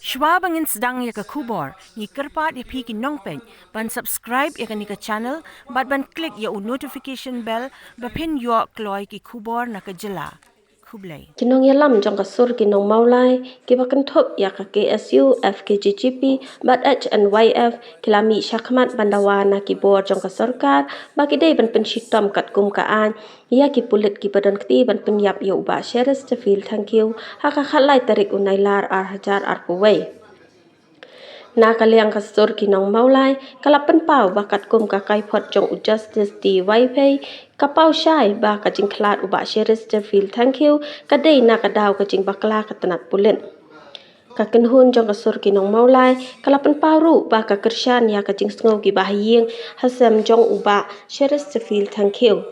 Shwa bangin sedang ya ke kubor, ni kerpat ya pi ki nongpen, ban subscribe ya ke ni ke channel, ban klik ya notification bell, ba pin yo kloy ki kubor na ke jela. Kublai. Kinong yalam jong kasur kinong maulai, kibakan top ya ka KSU, FKGGP, bat HNYF, kilami syakmat bandawa na kibor jong kasurkat, bagi day ban penshitom kat kumkaan, ya ki pulit ki badan kti ban penyap ya uba shares to feel thank you, haka khalai tarik unailar hajar kuwai. Na kaliang kasur kinong maulai, kalapan pau bakat kum kakai pot jong justice di wifi, kapau syai ba kajing klat uba shares to feel thank you, kadai na kadaw kajing bakla katanat pulin. Kakenhun jong kasur kinong maulai, kalapan paru ba kakersyan ya kajing sengaw ki bahiying, hasam jong uba shares to feel thank you.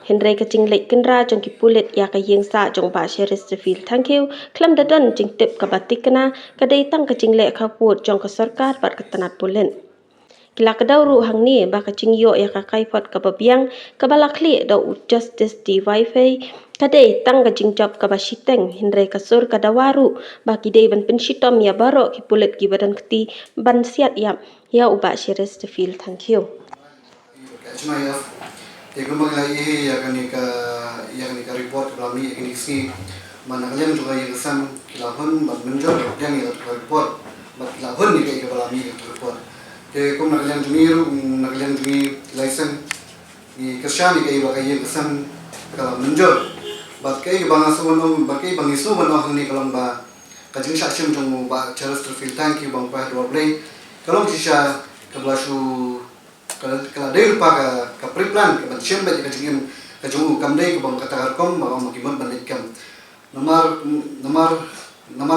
Henry kacing lek kenra jong ki pulit ya ka yeng sa jong ba shares to feel thank you. Klam dadan jing tip ka batik kena kadai tang kacing lek ka put jong ka sarkar bat katanat pulin. Kila kadaw ru hang ni ba kacing yo ya ka kai pot ka babiang ka balakli do justice di wifi kadai tang kacing job ka basiteng Henry kasur kadawaru ba kidai ban penshitom ya baro ki pulit ki badan keti ban siat ya uba shares to feel thank you. Kembali lagi ya kan ka report kami ini sini mana kalian juga yang kesan kilahun menjor yang report kilahun ni ke kami report ke kum nak kalian jumi license ni kesan ni ke yang kesan kalau menjor bat ke bang asu bat ke bang isu ni kalau ba kajing sasim jong ba charles feel thank you bang pa dua play kalau kisah kebelashu kalau dia lupa ke pre-plan ke macam baca ke jung kamdai ke bang kata kom bang makimun balik kam nomor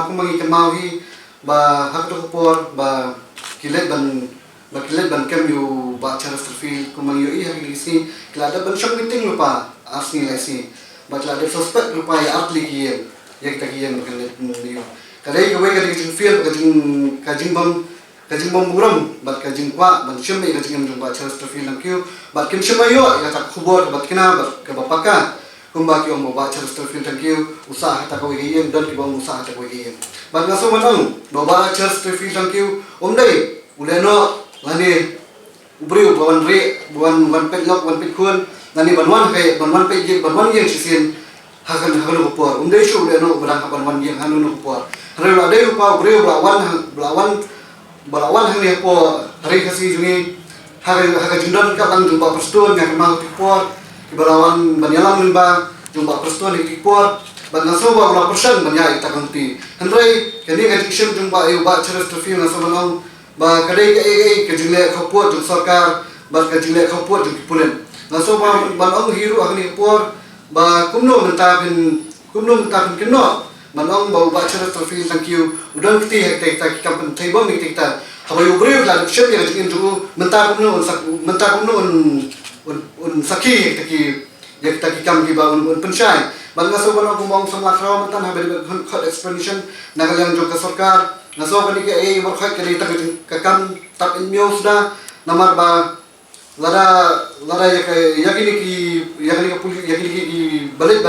ku mangi kemawi ba hak tu por ba kilet ban kam yu ba cara surfil ku mangi yu hak ni si kelada ban shop meeting lupa asni lesi ba kelada suspect lupa ya atli kiyen ya kita kiyen kelet yu kadai ke wei ke jung feel ke jung bom buram bat kajing kwa ban shemai kajing jumpa charles to feel thank you bat kim shemai yo ya tak khubor bat kina bat ke bapaka kumba ki om ba charles to feel thank you usaha ta ko yen dan ki bom usaha ta ko yen bat ngaso manang ba charles to feel thank you om dai uleno lani ubriu buan pet lok buan pet kun lani banwan pe je banwan yang sisin hakan upor dai shu uleno berang banwan yang hanu upor rela dai upa ubriu balawan hari po hari kasi jungi hari jundan ka lang jumpa persatuan nga kemang tipor balawan banyalang limba jumpa persatuan di tipor ban ngaso ba ulah persen banya ita kanti hendrai kini education jumpa ayu ba ceres terfil ngaso manong ba kadai ke jile khopot jung sarkar ba ke jile khopot jung pulen ngaso ba banong hiru akni por ba kumno mentapin keno manong bau baca terfil thank you udan kiti hekta kampen table ni kita habayu breu la shep ya jingin tu mentar kumno un saki taki ya kita kam ki ba un pensyai ban ngaso ban aku mong samla kraw mentan habayu khot explanation nagalang jong ka sarkar ngaso ban ki ai war khot kali tak kam tak inyo sudah namar ba lada ya ki balik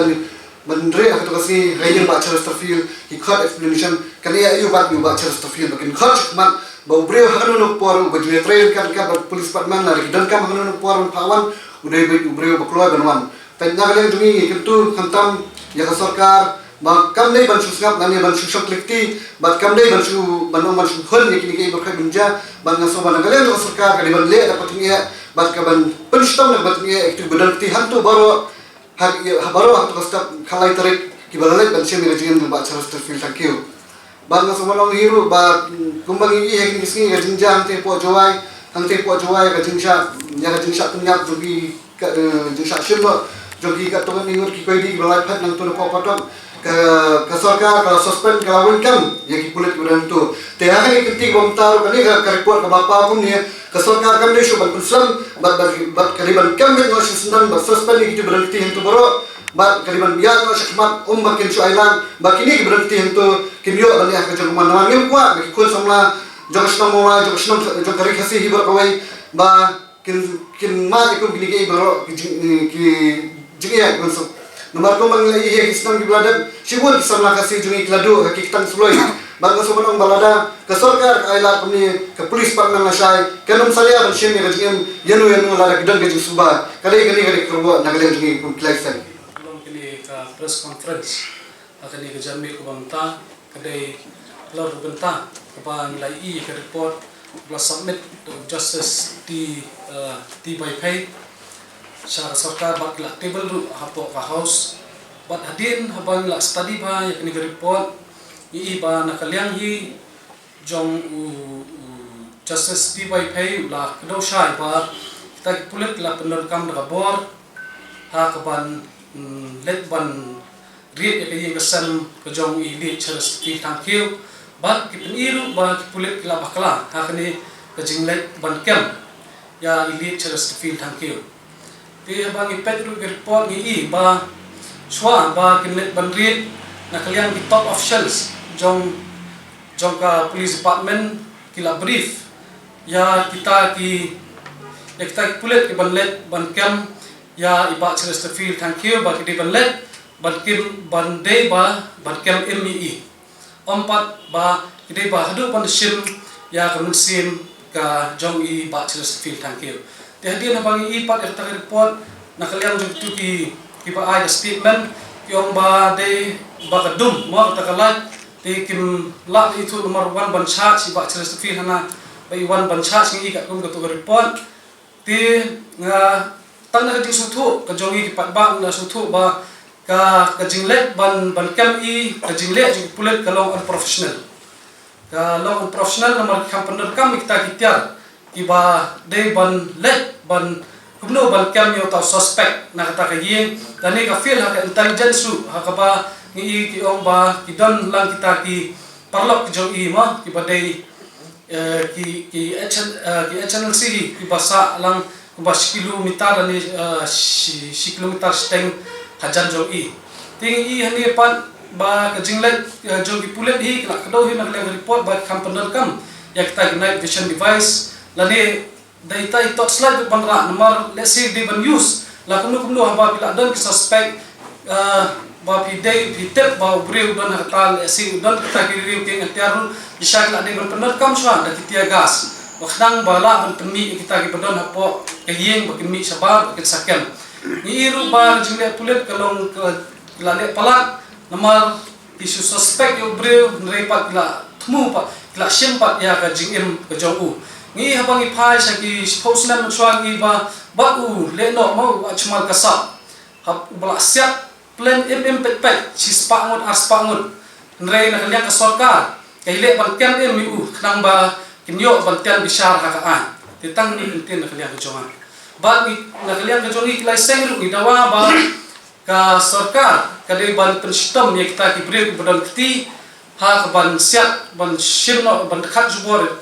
bandre atau kasi rayon ba charles terfil ki khot explanation kan ya yu ba charles terfil bakin khot man bau breu hanu no por baju trail kan polis department lari dan kam hanu no por pawan udai breu bakloy banwan tanya kalian jungi kentu hantam ya ka sarkar ba kam dai ban susngap nani ban susok lekti ba kam dai ban su hol ni kini berkai benja ban ngaso ban kalian ka sarkar kali ban le dapat ni ba ka ban penshtam na bat ni itu bedan ti hantu baru hak stop khalai tarik kibalalek ban semi rajin ba charles terfil thank you ban ngaso malong hiru ba kumbang ini hek ni sini gajing jang te po jowai gajing sha punya jogi jing sha shimba jogi ka tongan ni ki koidi balai phat nang tu po potong ke sarkar kalau suspend kalau welcome ya ki pulit udan tu te ha ni kenti bom tar kali ka report ka bapa pun ni ke sarkar kam de shu ban islam bat kaliban kam ni ngos sendan bat suspend ni ki berhenti tu baro bat kaliban biar no syakmat makin suailan bakini ki berhenti tu kimyo bani ak jong man ngim kwa ki kun samla jong kari khasi hibar kawai ba kin ma ki kun gini baro ki jingi kun nomor ko mang lai he islam ki bladat sibur samla khasi jungi kladu ki kitang suloi bang sumanong balada ke sorkar ayla kami ke polis partner nasai kenum salia ban shim ke jim yanu la ke dong ke suba kali kerbo nagalem jing kumpleksan belum kini ke press conference akan ke jamil ke bangta kedai lalu bentang kepada nilai ke report plus submit to justice di by pay syara sarkar bak la table ru hapok ka house bat hadin habang la study ba yang kini report ba nakaliang hi jong justice di by pay la kedo syai ba kita pulit la penerkam da bor ha kaban let ban read yang kesan kejong ili charles ti tangkiu bat kipeniru ba pulit la bakla ha kini kejinglet ban kem ya ili charles ti tangkiu ti bang ipet ru report ni ba swa ba kinlet ban read nakaliang di top officials jong ka police department kila brief ya kita pulit ke ban let ban kem ya iba charles ti tangkiu ba ki ban let ban kim ban day ba ban kem ME empat ba kidai ba hadu ban sim ya kemensim ka jong ba charles fil tangkiu jadi na bang pat ta report nakaliang tu ki ba ai statement yong ba day ba kadum mo ta kalat ti kim la itu nomor 1 ban chat si ba charles fil hana ba 1 ban chat ngi ka kum ka tu report ti nga tang na di sutu ka jong ki pat ba na sutu ba ka jinglet ban kem ka jinglet jing pulit ka long unprofessional nomor kampanur kam kita kityar iba day ban let ban kumno ban kem yo ta suspect na kata ka yeng tani ka feel ha ka intelligence su ha ka ba ngi ki ong ba ki don lang kita ki parlok jong ma ki ba day ki HNLC ki basa lang ba kilometer ni kilometer steng hajan jong ting hani pan ba kajinglet jong pulet hi kala kado hi nak report ba kampanur kam ya kita night vision device lani data itot slide ban ra nomor let's say they ban use la kumno hamba bila don ki suspect ba pidai pitep ba ubre don hatal si don kita kiri ke ngatiarun bisa kala de ban panur kam swa da kitia gas wakdang bala ban pemi kita ki don hapo kayeng bakin mi sabar bakin sakem ni iru ba jinglet pulet kalong lale palat nomor isu suspect yo breu repat la thmu pa la sempat ya ka jingim ka jongu ni habang iphai sa ki spokesman machwang ba le no mau achmal kasap hab bala siap plan pet si spangun aspangun nrei na kaliang ka sarkar kaile ban kem mu nang ba kinyo ban tian bisar ha ka an titang ni intin na kaliang ka jonga ba ni na kaliang ka jongi kilai sengru ni dawa ba ka sarkar kadai ban pensistem ni kita ki beri badan keti ha ban siap ban shimno ban khat jubor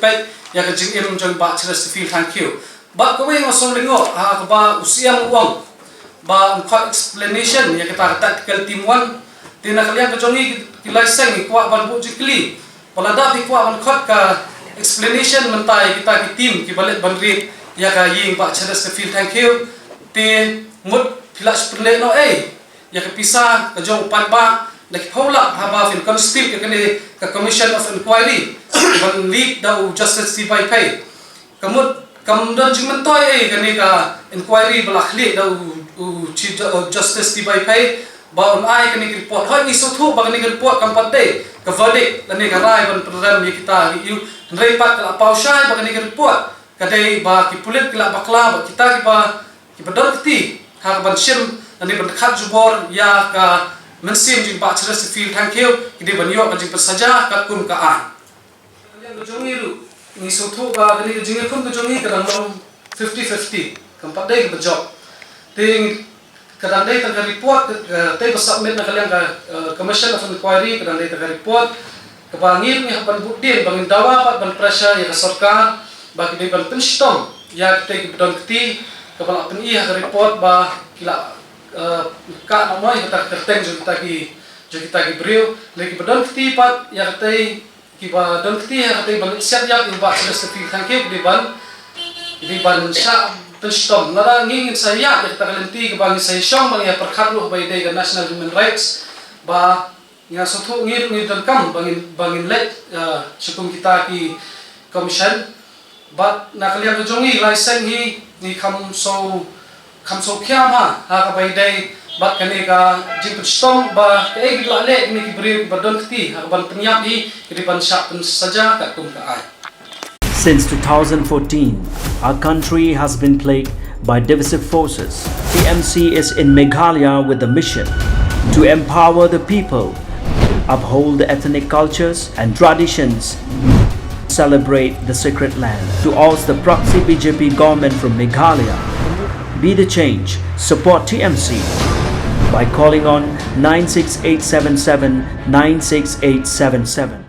pet ya ka jing jong ba charles fil tangkiu ba ko we ngosong lingo ha ba usiang uang ba khat explanation ya kita tactical team 1 tina kalian ka jongi kilai seng ni kwa ban bu jikli palada pi kwa ban khat ka explanation mentai kita ki team ki balet ban rit ya ka ying ba charles fil tangkiu te mut filas perle no ya ke pisah ke jong pan ba dak hola haba fin constitu ke kene ke commission of inquiry ban lead da justice si by pay kamut kamdan jing toy kene ka inquiry balakhli da chief justice si by pay ba on ai kene report ha ni so thu ba kene report kampat de ke verdict lane ka rai ban program ni kita yu repat la pau shai ba kene report kadai ba ki pulit kala bakla ba kita ki badon kti ha ban sim ani ban khat jubor ya ka mensim jing ba charles fil tangkiu kide ban yo jing persaja kat kum ka an yang jongi ru ni so thu ba ni jing kum to jongi kadang 50-50 kampat dai ke job ting kadang dai ta report te ko submit na kaliang ka commission of inquiry kadang dai ta report ka bangir ni ban budin bangin dawa ban pressure ya ka sarkar ba kide ban pensistem ya te ki badon kti kepala peni ha report ba kila ka namoi kita kerteng jo kita ki breu lagi badon kti pat ya kate ki ba don kti ha kate ban siap ya ki ba sertifikat tangke di ban sa pensistem nara ngin saya ya kita kalenti ke bang saya syong bang ya perkhat lu by day national human rights ba nga sotho ngir ngi dan kam bangin let chukum kita ki commission but nakaliam jongi license hi ni kham so kya ma ha ka bai dai but kane ka jing stom ba ke la le ni ki bri badon ti ha ban penyap hi ki ban syak pen saja ka kum ka ai. Since 2014, our country has been plagued by divisive forces. TMC is in Meghalaya with the mission to empower the people, uphold the ethnic cultures and traditions, celebrate the sacred land. To oust the proxy BJP government from Meghalaya, be the change, support TMC by calling on 96877 96877.